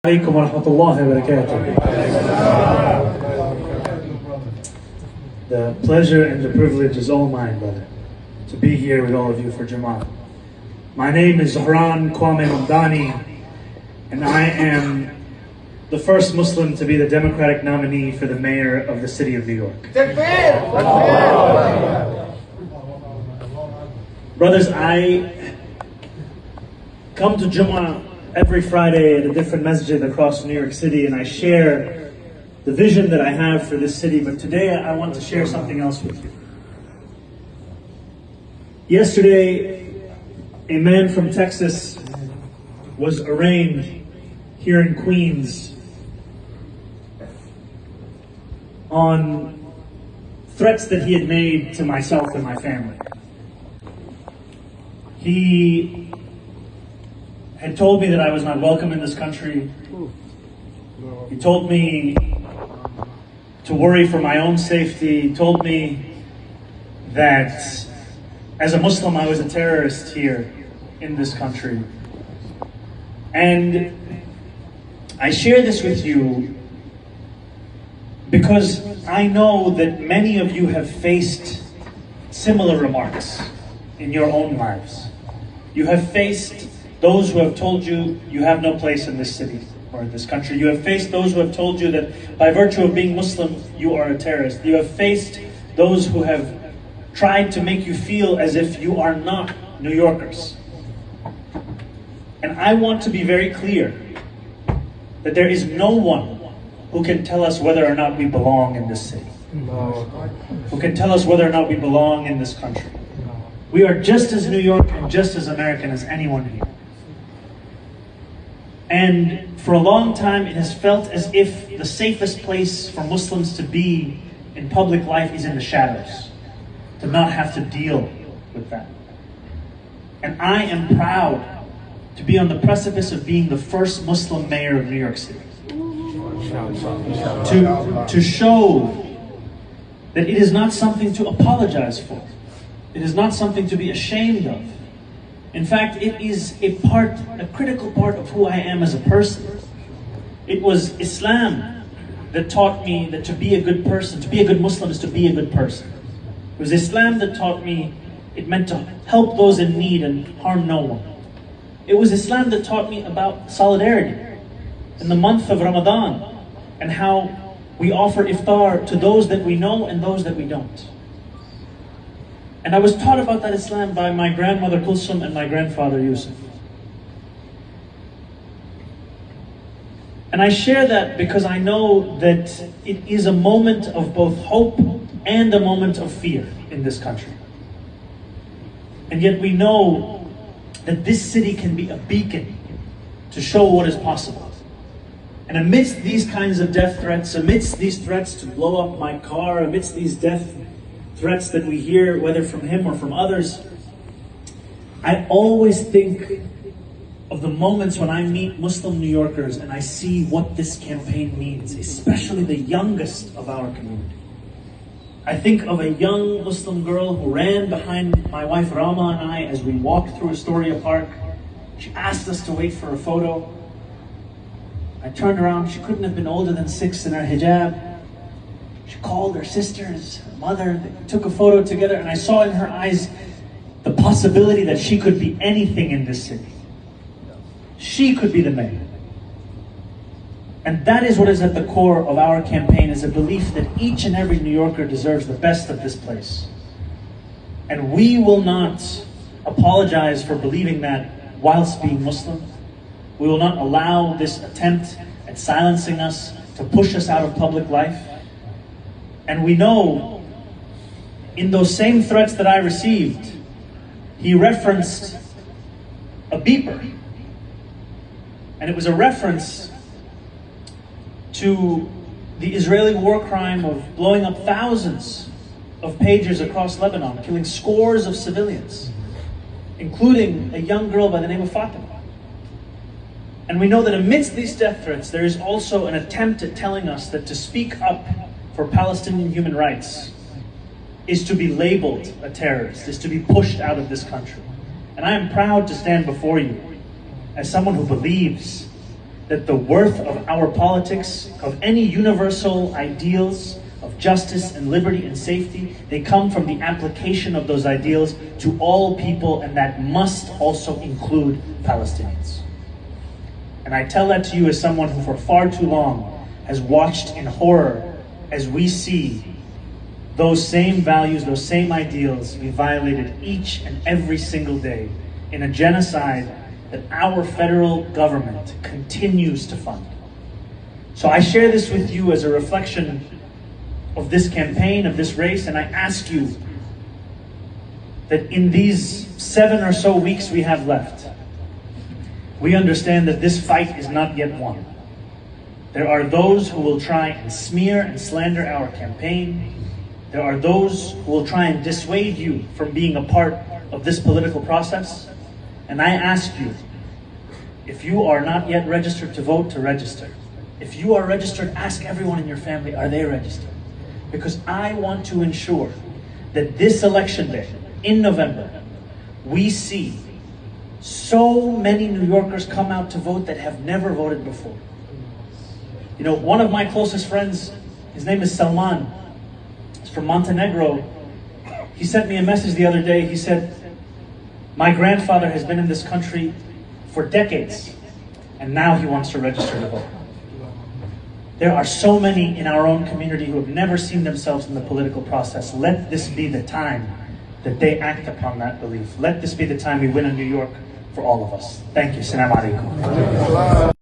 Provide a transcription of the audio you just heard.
Alaikum wa rahmatullahi wa barakatuh. The pleasure and the privilege is all mine, brother, to be here with all of you for Jama'at. My name is ظهران Mumdani, and I am the first Muslim to be the Democratic nominee for the mayor of the city of New York. Brothers, I come to Jummah every Friday at a different masjid across New York City, and I share the vision that I have for this city. But today I want to share something else with you. Yesterday, a man from Texas was arraigned here in Queens on threats that he had made to myself and my family. He had told me that I was not welcome in this country. He told me to worry for my own safety. He told me that as a Muslim I was a terrorist here in this country. And I share this with you because I know that many of you have faced similar remarks in your own lives. You have faced those who have told you you have no place in this city or in this country. You have faced those who have told you that by virtue of being Muslim, you are a terrorist. You have faced those who have tried to make you feel as if you are not New Yorkers. And I want to be very clear that there is no one who can tell us whether or not we belong in this city, who can tell us whether or not we belong in this country. We are just as New York and just as American as anyone here. And for a long time, it has felt as if the safest place for Muslims to be in public life is in the shadows, to not have to deal with that. And I am proud to be on the precipice of being the first Muslim mayor of New York City. To show that it is not something to apologize for. It is not something to be ashamed of. In fact, it is a critical part of who I am as a person. It was Islam that taught me that to be a good person, to be a good Muslim is to be a good person. It was Islam that taught me it meant to help those in need and harm no one. It was Islam that taught me about solidarity in the month of Ramadan and how we offer iftar to those that we know and those that we don't. And I was taught about that Islam by my grandmother Kulsum and my grandfather Yusuf. And I share that because I know that it is a moment of both hope and a moment of fear in this country. And yet we know that this city can be a beacon to show what is possible. And amidst these kinds of death threats, amidst these threats to blow up my car, amidst these death threats that we hear, whether from him or from others, I always think of the moments when I meet Muslim New Yorkers and I see what this campaign means, especially the youngest of our community. I think of a young Muslim girl who ran behind my wife Rama and I as we walked through Astoria Park. She asked us to wait for a photo. I turned around, she couldn't have been older than 6 in her hijab. She called her sisters, her mother, they took a photo together, and I saw in her eyes the possibility that she could be anything in this city. She could be the mayor. And that is what is at the core of our campaign, is a belief that each and every New Yorker deserves the best of this place. And we will not apologize for believing that whilst being Muslim. We will not allow this attempt at silencing us to push us out of public life. And we know in those same threats that I received, he referenced a beeper. And it was a reference to the Israeli war crime of blowing up thousands of pagers across Lebanon, killing scores of civilians, including a young girl by the name of Fatima. And we know that amidst these death threats, there is also an attempt at telling us that to speak up for Palestinian human rights is to be labeled a terrorist, is to be pushed out of this country. And I am proud to stand before you as someone who believes that the worth of our politics, of any universal ideals of justice and liberty and safety, they come from the application of those ideals to all people, and that must also include Palestinians. And I tell that to you as someone who for far too long has watched in horror as we see those same values, those same ideals be violated each and every single day in a genocide that our federal government continues to fund. So I share this with you as a reflection of this campaign, of this race, and I ask you that in these 7 or so weeks we have left, we understand that this fight is not yet won. There are those who will try and smear and slander our campaign. There are those who will try and dissuade you from being a part of this political process. And I ask you, if you are not yet registered to vote, to register. If you are registered, ask everyone in your family, are they registered? Because I want to ensure that this election day, in November, we see so many New Yorkers come out to vote that have never voted before. You know, one of my closest friends, his name is Salman, he's from Montenegro. He sent me a message the other day. He said, my grandfather has been in this country for decades, and now he wants to register to vote. There are so many in our own community who have never seen themselves in the political process. Let this be the time that they act upon that belief. Let this be the time we win in New York for all of us. Thank you. Assalamu alaikum.